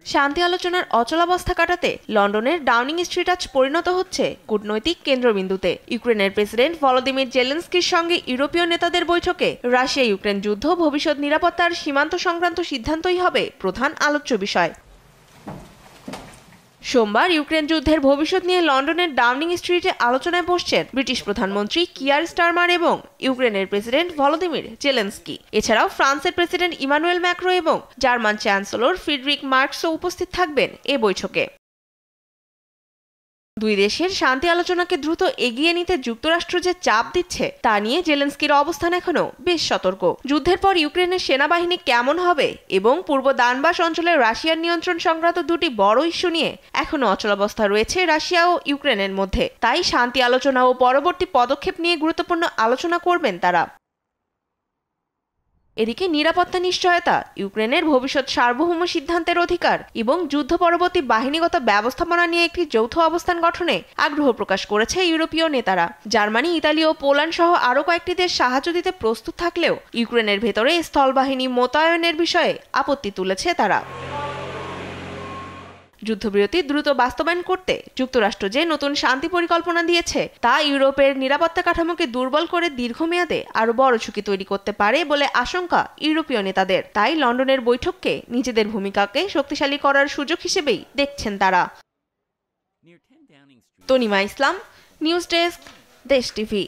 শান্তি আলোচনার অচলাবস্থা কাটাতে লন্ডনের ডাউনিং স্ট্রিট আজ পরিণত হচ্ছে কূটনৈতিক কেন্দ্রবিন্দুতে। ইউক্রেনের প্রেসিডেন্ট ভলোদিমির জেলেনস্কির সঙ্গে ইউরোপীয় নেতাদের বৈঠকে রাশিয়া ইউক্রেন যুদ্ধ, ভবিষ্যৎ নিরাপত্তার সীমান্ত সংক্রান্ত সিদ্ধান্তই হবে প্রধান আলোচ্য বিষয়। সোমবার ইউক্রেন যুদ্ধের ভবিষ্যৎ নিয়ে লন্ডনের ডাউনিং স্ট্রিটে আলোচনায় বসছেন ব্রিটিশ প্রধানমন্ত্রী কিয়ার স্টারমার এবং ইউক্রেনের প্রেসিডেন্ট ভলোদিমির জেলেনস্কি। এছাড়াও ফ্রান্সের প্রেসিডেন্ট ইমানুয়েল ম্যাক্রো এবং জার্মান চ্যান্সেলর ফ্রিডরিক মার্কসও উপস্থিত থাকবেন এ বৈঠকে। দুই দেশের শান্তি আলোচনাকে দ্রুত এগিয়ে নিতে যুক্তরাষ্ট্র যে চাপ দিচ্ছে তা নিয়ে জেলেনস্কির অবস্থান এখনো বেশ সতর্ক। যুদ্ধের পর ইউক্রেনের সেনাবাহিনী কেমন হবে এবং পূর্ব দানবাস অঞ্চলের রাশিয়ার নিয়ন্ত্রণ সংক্রান্ত দুটি বড় ইস্যু নিয়ে এখনো অচলাবস্থা রয়েছে রাশিয়া ও ইউক্রেনের মধ্যে। তাই শান্তি আলোচনা ও পরবর্তী পদক্ষেপ নিয়ে গুরুত্বপূর্ণ আলোচনা করবেন তারা। এদিকে নিরাপত্তা নিশ্চয়তা, ইউক্রেনের ভবিষ্যৎ সার্বভৌম সিদ্ধান্তের অধিকার এবং যুদ্ধ পরবর্তী বাহিনীগত ব্যবস্থাপনা নিয়ে একটি যৌথ অবস্থান গঠনে আগ্রহ প্রকাশ করেছে ইউরোপীয় নেতারা। জার্মানি, ইতালি ও পোল্যান্ড সহ আরও কয়েকটি দেশ সাহায্য দিতে প্রস্তুত থাকলেও ইউক্রেনের ভেতরে স্থলবাহিনী মোতায়েনের বিষয়ে আপত্তি তুলেছে তারা। যুদ্ধবিরতি দ্রুত বাস্তবায়ন করতে যুক্তরাষ্ট্র যে নতুন শান্তি পরিকল্পনা দিয়েছে তা ইউরোপের নিরাপত্তা কাঠামোকে দুর্বল করে দীর্ঘমেয়াদে আরো বড় ঝুঁকি তৈরি করতে পারে বলে আশঙ্কা ইউরোপীয় নেতাদের। তাই লন্ডনের বৈঠককে নিজেদের ভূমিকাকে শক্তিশালী করার সুযোগ হিসেবেই দেখছেন তারা। তনিমা ইসলাম, নিউজ ডেস্ক, দেশ টিভি।